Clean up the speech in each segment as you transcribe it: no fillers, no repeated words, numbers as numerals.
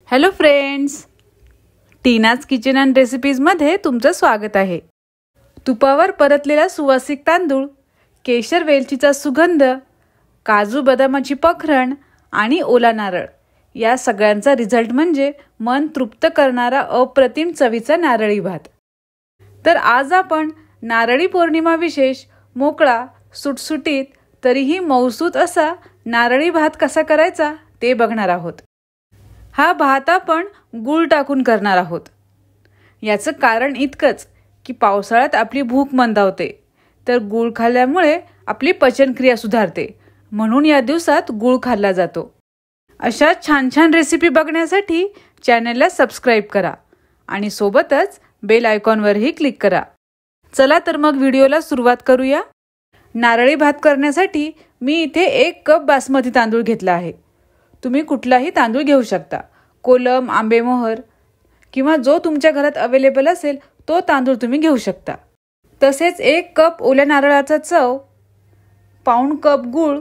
Hello friends, Tina's kitchen and रेसिपीजमध्ये तुमचं स्वागत आहे। तुपावर परतलेला सुवासिक तांदूळ, केशर वेलचीचा सुगंध, काजू बदामाची पखरण आणि ओला नारळ या सगळ्यांचा रिझल्ट म्हणजे मन तृप्त करणारा अप्रतिम चवीचा नारळी भात। तर आज आपण नारळी पौर्णिमा विशेष मोकळा, सुटसुटीत तरीही मौसूत असा नारळी भात कसा करायचा ते बघणार आहोत। हा भात आपण गूळ टाकून करणार आहोत। याचं कारण इतकंच की पावसाळ्यात आपली भूक मंदावते, तर गूळ खाल्ल्यामुळे आपली पचनक्रिया सुधारते, म्हणून या दिवसात गूळ खाल्ला जातो। अशा छान छान रेसिपी बघण्यासाठी चॅनलला सबस्क्राइब करा आणि सोबतच बेल आयकॉनवरही क्लिक करा। चला तर मग व्हिडिओला सुरुवात करूया। नारळी भात करण्यासाठी मी इथे 1 कप बासमती तांदूळ घेतला आहे। तुम्ही कुठलाही तांदूळ घेऊ शकता, कोलम, आंबेमोहर किंवा जो तुमच्या घरात अवेलेबल असेल तो तांदूळ तुम्ही घेऊ शकता। तसेच 1 कप ओल्या नारळाचा चव, पाऊण कप गूळ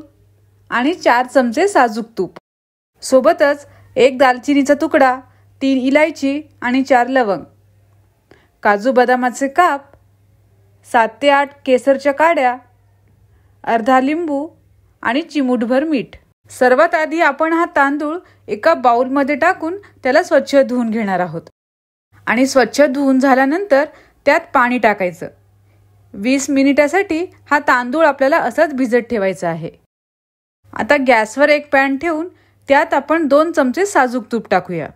आणि 4 चमचे साजूक तूप, सोबतच 1 दालचिनीचा तुकडा, 3 इलायची आणि 4 लवंग, काजू बदामाचे काप, 7 ते 8 केसरच्या काड्या, अर्धा लिंबू आणि चिमूटभर मीठ। सर्वात आधी आपण हा तांदूळ एका बाउलमध्ये टाकून त्याला स्वच्छ धुवून घेणार आहोत आणि स्वच्छ धुवून झाल्यानंतर त्यात पाणी टाकायचं। 20 मिनिटासाठी हा तांदूळ आपल्याला असाच भिजत ठेवायचा आहे। आता गॅसवर एक पॅन ठेवून त्यात आपण 2 चमचे साजूक तूप टाकूया।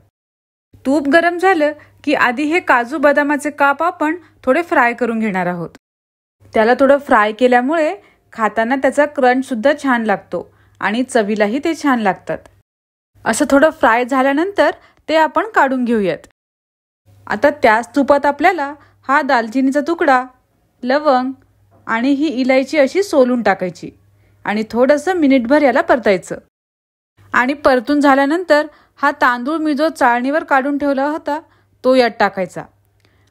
तूप गरम झालं की आधी हे काजू बदामाचे काप आपण थोडे फ्राय करून घेणार आहोत। त्याला थोडं फ्राय केल्यामुळे खाताना त्याचा क्रंच सुद्धा छान लागतो आणि चवीलाही ते छान लागतात। असं थोडं फ्राय झाल्यानंतर ते आपण काढून घेऊयात। आता त्याच तुपात आपल्याला हा दालचिनीचा तुकडा, लवंग आणि ही इलायची अशी सोलून टाकायची आणि थोडंसं मिनिटभर याला परतायचं। आणि परतून झाल्यानंतर हा तांदूळ मी जो चाळणीवर काढून ठेवला होता तो यात टाकायचा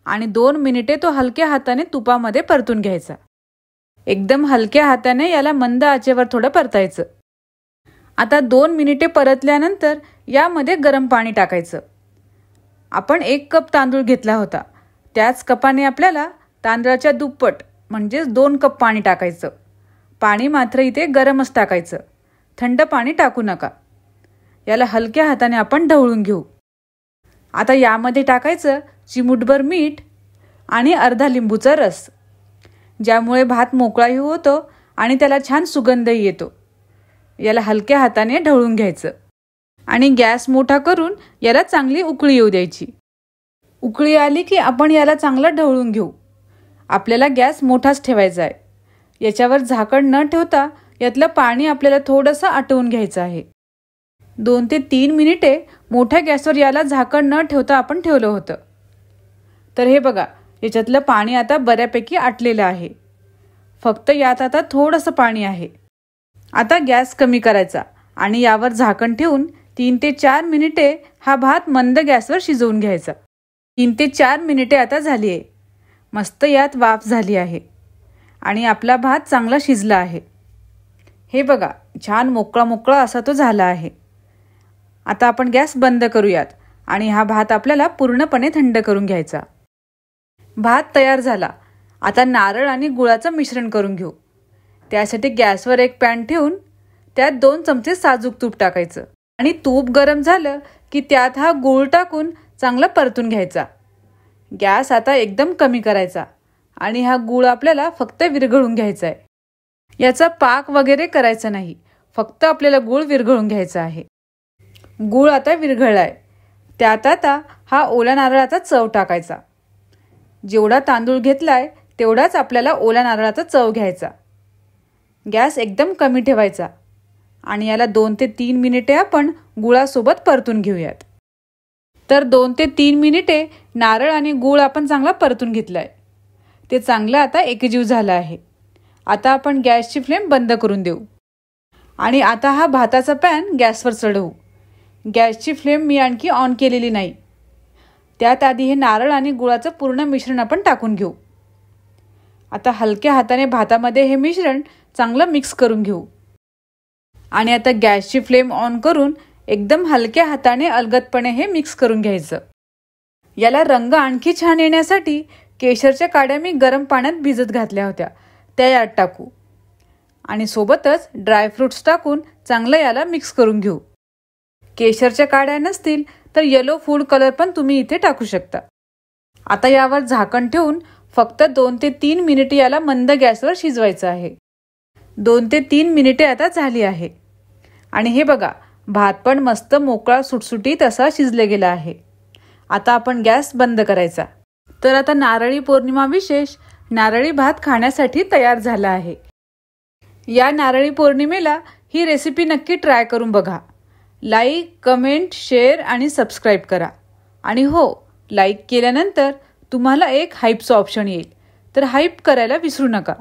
आणि 2 मिनिटे तो हलक्या हाताने तुपामध्ये परतून घ्यायचा। एकदम हलक्या हाताने याला मंद आचेवर थोडं परतायचं। आता 2 मिनिटे परतल्यानंतर यामध्ये गरम पाणी टाकायचं। आपण 1 कप तांदूळ घेतला होता, त्याच कपाने आपल्याला तांदळाच्या दुप्पट म्हणजे 2 कप पाणी टाकायचं। पाणी मात्र इथे गरमच टाकायचं, थंड पाणी टाकू नका। याला हलक्या हाताने आपण ढवळून घेऊ। आता यामध्ये टाकायचं चिमूटभर मीठ आणि अर्धा लिंबूचा रस, ज्यामुळे भात मोकळाही होतो आणि त्याला छान सुगंधही येतो। याला हलक्या हाताने ढवळून घ्यायचं आणि गॅस मोठा करून याला चांगली उकळी येऊ द्यायची। उकळी आली की आपण याला चांगलं ढवळून घेऊ। आपल्याला गॅस मोठाच ठेवायचा आहे। याच्यावर झाकण न ठेवता यातलं पाणी आपल्याला थोडंसं आटवून घ्यायचं आहे। 2 ते 3 मिनिटे मोठ्या गॅसवर याला झाकण न ठेवता आपण ठेवलं होतं। तर हे बघा, याच्यातलं पाणी आता बऱ्यापैकी आटलेलं आहे। फक्त यात आता थोडंसं पाणी आहे। आता गॅस कमी करायचा आणि यावर झाकण ठेवून 3 ते 4 मिनिटे हा भात मंद गॅसवर शिजवून घ्यायचा। 3 ते 4 मिनिटे आता झाली आहे। मस्त यात वाफ झाली आहे आणि आपला भात चांगला शिजला आहे। हे बघा, छान मोकळा मोकळा असा तो झाला आहे। आता आपण गॅस बंद करूयात आणि हा भात आपल्याला पूर्णपणे थंड करून घ्यायचा। भात तयार झाला। आता नारळ आणि गुळाचं मिश्रण करून घेऊ। त्यासाठी गॅसवर एक पॅन ठेवून त्यात 2 चमचे साजूक तूप टाकायचं आणि तूप गरम झालं की त्यात हा गूळ टाकून चांगला परतून घ्यायचा। गॅस आता एकदम कमी करायचा आणि हा गूळ आपल्याला फक्त विरघळून घ्यायचा आहे। याचा पाक वगैरे करायचा नाही, फक्त आपल्याला गूळ विरघळून घ्यायचा आहे। गूळ आता विरघळलाय, त्यात आता हा ओला नारळाचा चव टाकायचा। जेवढा तांदूळ घेतलाय तेवढाच आपल्याला ओला नारळाचा चव घ्यायचा। गॅस एकदम कमी ठेवायचा आणि याला 2 ते 3 मिनिटे आपण गुळासोबत परतून घेऊयात। तर 2 ते 3 मिनिटे नारळ आणि गूळ आपण चांगला परतून घेतलाय। ते चांगलं आता एकजीव झालं आहे। आता आपण गॅसची फ्लेम बंद करून देऊ आणि आता हा भाताचा पॅन गॅसवर चढवू। गॅसची फ्लेम मी आणखी ऑन केलेली नाही। त्यात आधी हे नारळ आणि गुळाचं पूर्ण मिश्रण आपण टाकून घेऊ। आता हलक्या हाताने भातामध्ये हे मिश्रण चांगलं मिक्स करून घेऊ आणि आता गॅसची फ्लेम ऑन करून एकदम हलक्या हाताने अलगदपणे हे मिक्स करून घ्यायचं. याला रंग आणखी छान येण्यासाठी केशरच्या काड्या मी गरम पाण्यात भिजत घातल्या होत्या, त्या यात टाकू आणि सोबतच ड्रायफ्रुट्स टाकून चांगलं याला मिक्स करून घेऊ. केशरच्या काड्या नसतील तर येलो फूड कलर पण तुम्ही इथे टाकू शकता. आता यावर झाकण ठेवून फक्त 2 ते 3 मिनिटे याला मंद गॅसवर शिजवायचं आहे. 2 ते 3 मिनिटे आता झाली आहे आणि हे बघा, भात पण मस्त मोकळा सुटसुटीत असा शिजले गेला आहे. आता आपण गॅस बंद करायचा. तर आता नारळी पौर्णिमा विशेष नारळी भात खाण्यासाठी तयार झाला आहे. या नारळी पौर्णिमेला ही रेसिपी नक्की ट्राय करून बघा. लाईक, कमेंट, शेअर आणि सबस्क्राईब करा. आणि हो, लाईक केल्यानंतर तुम्हाला एक हाईपचा ऑप्शन येईल, तर हाईप करायला विसरू नका.